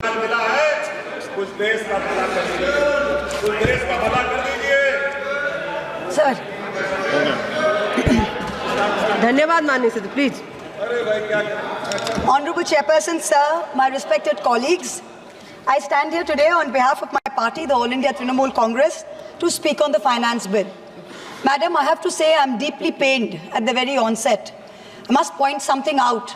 मिला है, कुछ देश का भला कर दीजिए, कुछ देश का भला कर दीजिए। सर धन्यवाद माननीय सदस्य, please. Honorable Chairperson, sir, my respected colleagues, I stand here today on behalf of my party, the All India Trinamool Congress, to speak on the finance bill. Madam, I have to say I'm deeply pained at the very onset. I must point something out.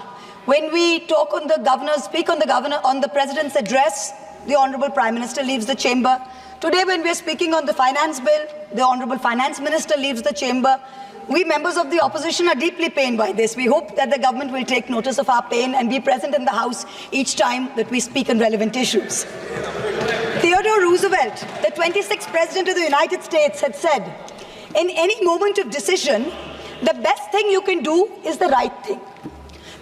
When we talk on the speak on the President's address, the Honorable Prime Minister leaves the chamber. Today, when we are speaking on the finance bill, the Honorable Finance Minister leaves the chamber. We members of the opposition are deeply pained by this. We hope that the government will take notice of our pain and be present in the House each time that we speak on relevant issues. Theodore Roosevelt, the 26th President of the United States, had said, in any moment of decision, the best thing you can do is the right thing.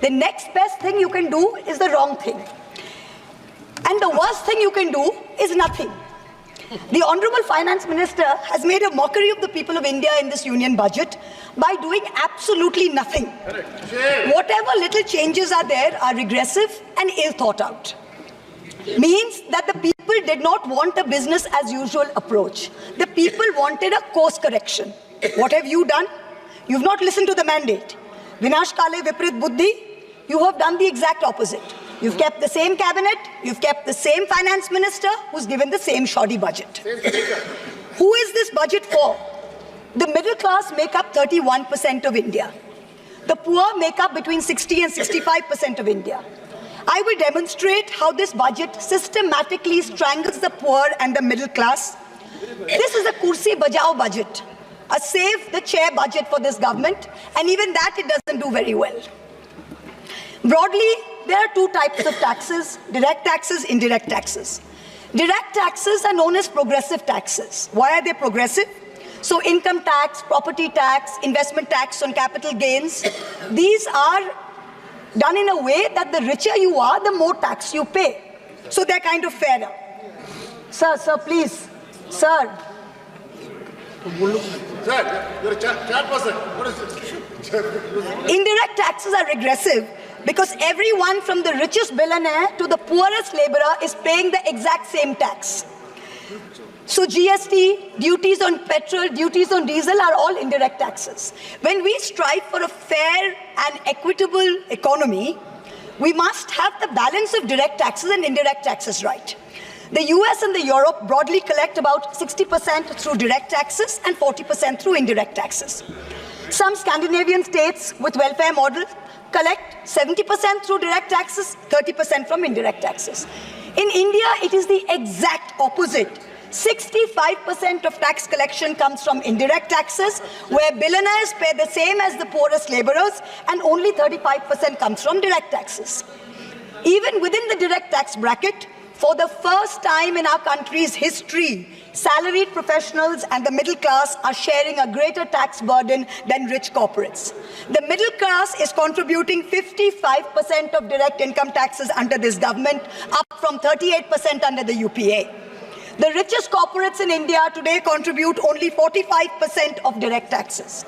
The next best thing you can do is the wrong thing. And the worst thing you can do is nothing. The Honorable Finance Minister has made a mockery of the people of India in this union budget by doing absolutely nothing. Whatever little changes are there are regressive and ill thought out. Means that the people did not want a business as usual approach. The people wanted a course correction. What have you done? You've not listened to the mandate. Vinash Kale Viprit Buddhi, you have done the exact opposite. You've kept the same cabinet, you've kept the same finance minister who's given the same shoddy budget. Who is this budget for? The middle class make up 31% of India. The poor make up between 60 and 65% of India. I will demonstrate how this budget systematically strangles the poor and the middle class. This is a kursi bajao budget, a save the chair budget for this government, and even that it doesn't do very well. Broadly, there are two types of taxes: direct taxes, indirect taxes. Direct taxes are known as progressive taxes. Why are they progressive? So income tax, property tax, investment tax on capital gains, these are done in a way that the richer you are, the more tax you pay. So they're kind of fairer. Sir, please. Sir. Sir, you're a chat person. What is it? Indirect taxes are regressive because everyone from the richest billionaire to the poorest laborer is paying the exact same tax. So GST, duties on petrol, duties on diesel are all indirect taxes. When we strive for a fair and equitable economy, we must have the balance of direct taxes and indirect taxes right. The US and the Europe broadly collect about 60% through direct taxes and 40% through indirect taxes. Some Scandinavian states with welfare models collect 70% through direct taxes, 30% from indirect taxes. In India, it is the exact opposite. 65% of tax collection comes from indirect taxes, where billionaires pay the same as the poorest laborers, and only 35% comes from direct taxes. Even within the direct tax bracket, for the first time in our country's history, salaried professionals and the middle class are sharing a greater tax burden than rich corporates. The middle class is contributing 55% of direct income taxes under this government, up from 38% under the UPA. The richest corporates in India today contribute only 45% of direct taxes.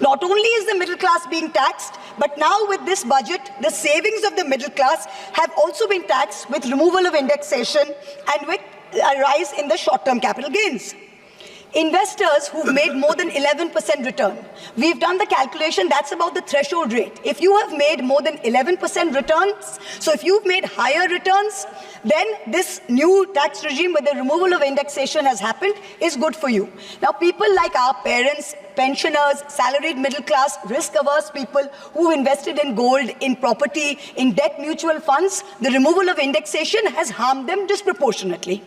Not only is the middle class being taxed, but now with this budget, the savings of the middle class have also been taxed with removal of indexation and with a rise in the short-term capital gains. Investors who've made more than 11% return, we've done the calculation, that's about the threshold rate. If you have made more than 11% returns, so if you've made higher returns, then this new tax regime with the removal of indexation has happened is good for you. Now, people like our parents, pensioners, salaried middle class, risk-averse people who invested in gold, in property, in debt mutual funds, the removal of indexation has harmed them disproportionately.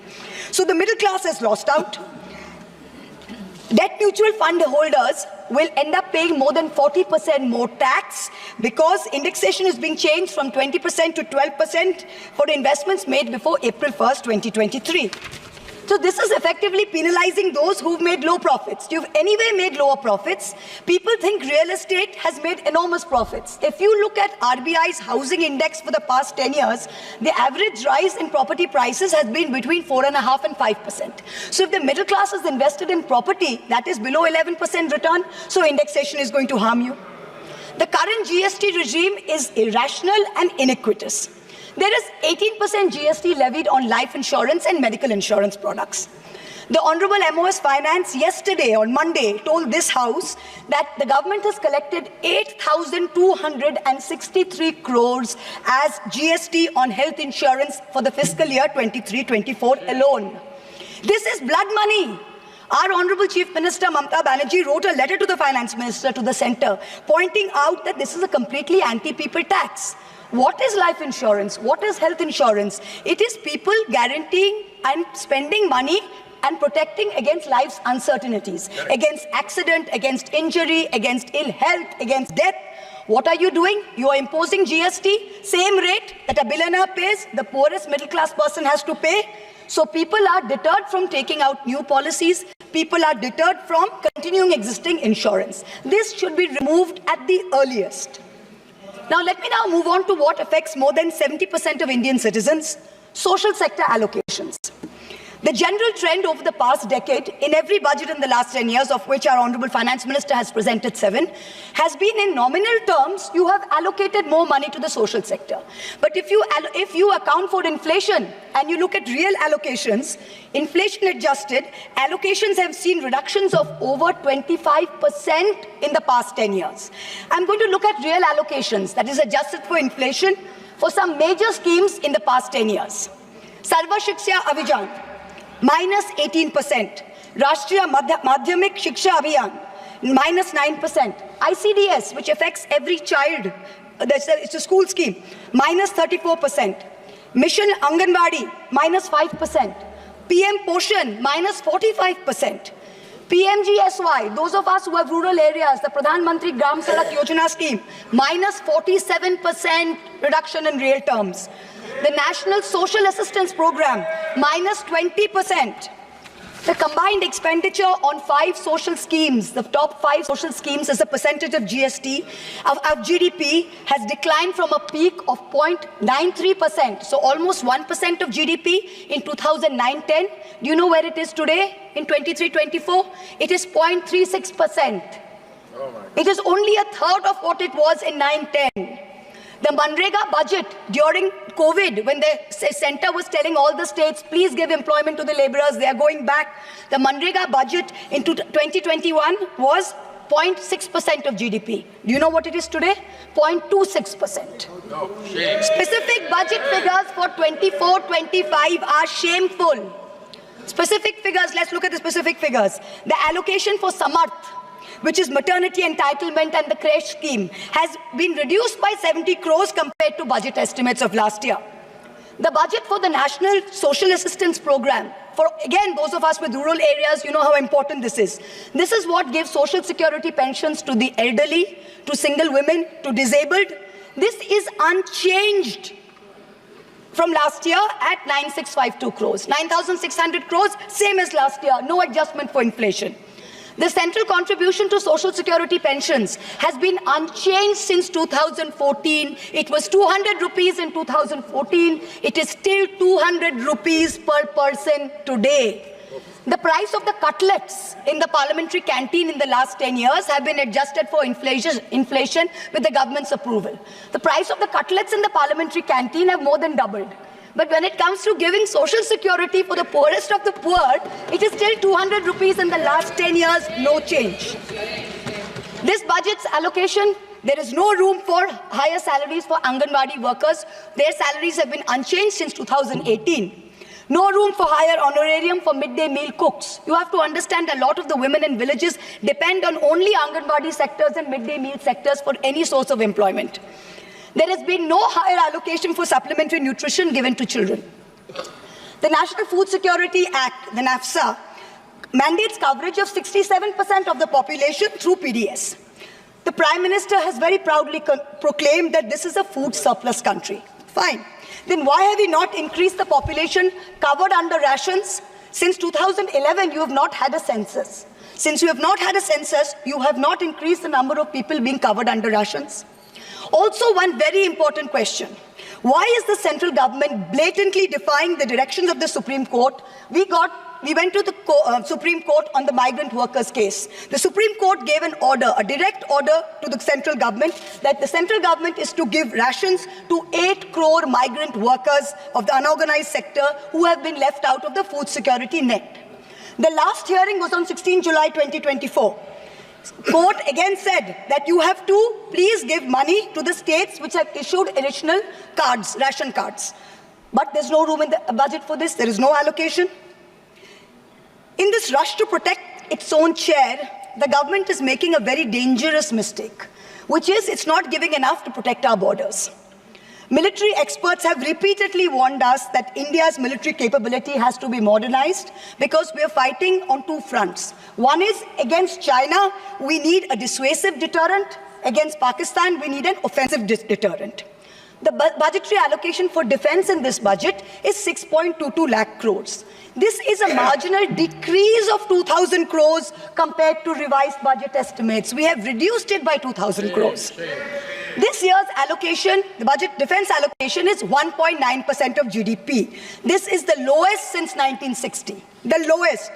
So the middle class has lost out. Debt mutual fund holders will end up paying more than 40% more tax because indexation is being changed from 20% to 12% for investments made before April 1st, 2023. So this is effectively penalizing those who've made low profits. You've anyway made lower profits. People think real estate has made enormous profits. If you look at RBI's housing index for the past 10 years, the average rise in property prices has been between 4.5% and 5%. So if the middle class is invested in property, that is below 11% return, so indexation is going to harm you. The current GST regime is irrational and iniquitous. There is 18% GST levied on life insurance and medical insurance products. The Honorable MOS Finance yesterday on Monday told this House that the government has collected 8,263 crores as GST on health insurance for the fiscal year 23-24 alone. This is blood money. Our Honorable Chief Minister Mamata Banerjee wrote a letter to the Finance Minister, to the Centre, pointing out that this is a completely anti-people tax. What is life insurance? What is health insurance? It is people guaranteeing and spending money and protecting against life's uncertainties, against accident, against injury, against ill health, against death. What are you doing? You are imposing GST, same rate that a billionaire pays, the poorest middle class person has to pay. So people are deterred from taking out new policies. People are deterred from continuing existing insurance. This should be removed at the earliest. Now let me now move on to what affects more than 70% of Indian citizens, social sector allocations. The general trend over the past decade, in every budget in the last 10 years, of which our Honorable Finance Minister has presented 7, has been in nominal terms, you have allocated more money to the social sector. But if you account for inflation and you look at real allocations, inflation adjusted, allocations have seen reductions of over 25% in the past 10 years. I'm going to look at real allocations, that is adjusted for inflation, for some major schemes in the past 10 years. Sarva Shiksha Abhijan, minus 18%. Rashtriya Madhyamik Shiksha Abhiyan, minus 9%. ICDS, which affects every child, it's a school scheme, minus 34%. Mission Anganwadi, minus 5%. PM Poshan, minus 45%. PMGSY, those of us who have rural areas, the Pradhan Mantri Gram Sadak Yojana scheme, minus 47% reduction in real terms. The National Social Assistance Program, minus 20%. The combined expenditure on 5 social schemes, the top 5 social schemes as a percentage of GST, of GDP, has declined from a peak of 0.93%, so almost 1% of GDP in 2009-10. Do you know where it is today in 23-24? It is 0.36%. It is only a third of what it was in 9-10. The Manrega budget during COVID, when the centre was telling all the states, please give employment to the labourers, they are going back. The Manrega budget in 2021 was 0.6% of GDP. Do you know what it is today? 0.26%. No, specific budget figures for 24-25 are shameful. Specific figures, let's look at the specific figures. The allocation for Samarth, which is maternity entitlement and the creche scheme, has been reduced by 70 crores compared to budget estimates of last year. The budget for the National Social Assistance Program, for again those of us with rural areas, you know how important this is. This is what gives social security pensions to the elderly, to single women, to disabled. This is unchanged from last year at 9,652 crores. 9,600 crores, same as last year, no adjustment for inflation. The central contribution to social security pensions has been unchanged since 2014. It was 200 rupees in 2014. It is still 200 rupees per person today. The price of the cutlets in the parliamentary canteen in the last 10 years have been adjusted for inflation with the government's approval. The price of the cutlets in the parliamentary canteen have more than doubled. But when it comes to giving social security for the poorest of the poor, it is still 200 rupees in the last 10 years, no change. This budget's allocation, there is no room for higher salaries for Anganwadi workers. Their salaries have been unchanged since 2018. No room for higher honorarium for midday meal cooks. You have to understand a lot of the women in villages depend on only Anganwadi sectors and midday meal sectors for any source of employment. There has been no higher allocation for supplementary nutrition given to children. The National Food Security Act, the NAFSA, mandates coverage of 67% of the population through PDS. The Prime Minister has very proudly proclaimed that this is a food surplus country. Fine. Then why have we not increased the population covered under rations? Since 2011, you have not had a census. Since you have not had a census, you have not increased the number of people being covered under rations. Also, one very important question. Why is the central government blatantly defying the directions of the Supreme Court? We went to the Supreme Court on the migrant workers case. The Supreme Court gave an order, a direct order to the central government, that the central government is to give rations to 8 crore migrant workers of the unorganized sector who have been left out of the food security net. The last hearing was on 16 July 2024. Court again said that you have to please give money to the states which have issued additional cards, ration cards. But there's no room in the budget for this. There is no allocation. In this rush to protect its own chair, the government is making a very dangerous mistake, which is it's not giving enough to protect our borders. Military experts have repeatedly warned us that India's military capability has to be modernized because we are fighting on 2 fronts. One is against China, we need a dissuasive deterrent. Against Pakistan, we need an offensive deterrent. The budgetary allocation for defense in this budget is 6.22 lakh crores. This is a marginal decrease of 2,000 crores compared to revised budget estimates. We have reduced it by 2,000 crores. This year's allocation, the budget defense allocation, is 1.9% of GDP. This is the lowest since 1960. The lowest.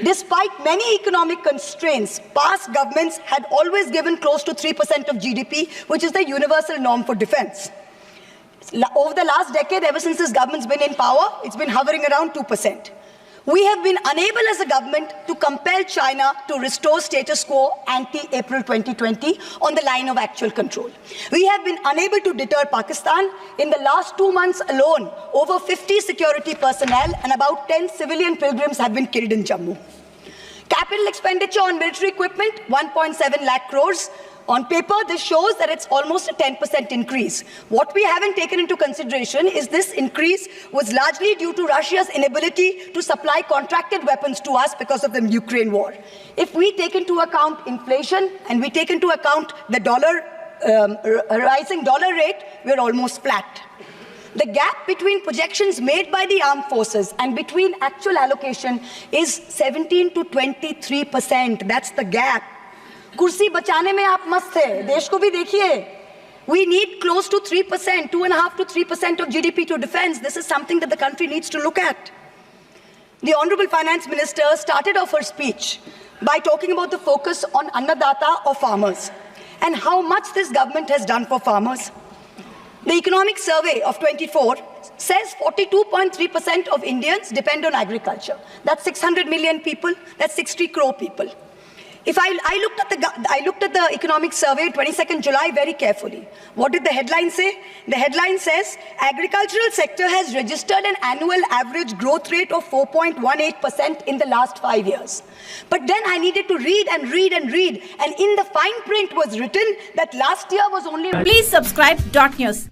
Despite many economic constraints, past governments had always given close to 3% of GDP, which is the universal norm for defense. Over the last decade, ever since this government's been in power, it's been hovering around 2%. We have been unable as a government to compel China to restore status quo ante-April 2020 on the line of actual control. We have been unable to deter Pakistan. In the last 2 months alone, over 50 security personnel and about 10 civilian pilgrims have been killed in Jammu. Capital expenditure on military equipment, 1.7 lakh crores. On paper, this shows that it's almost a 10% increase. What we haven't taken into consideration is this increase was largely due to Russia's inability to supply contracted weapons to us because of the Ukraine war. If we take into account inflation and we take into account the rising dollar rate, we're almost flat. The gap between projections made by the armed forces and between actual allocation is 17 to 23%. That's the gap. कुर्सी बचाने में आप मस्त थे, देश को भी देखिए. We need close to 3%, 2.5 to 3% of GDP to defense. This is something that the country needs to look at. The Honorable Finance Minister started off her speech by talking about the focus on Annadata or farmers and how much this government has done for farmers. The Economic Survey of 24 says 42.3% of Indians depend on agriculture. That's 600 million people, that's 60 crore people. If I looked at the Economic Survey 22nd July very carefully. What did the headline say? The headline says, agricultural sector has registered an annual average growth rate of 4.18% in the last 5 years. But then I needed to read and read and read. And in the fine print was written that last year was only... Please subscribe Dot News.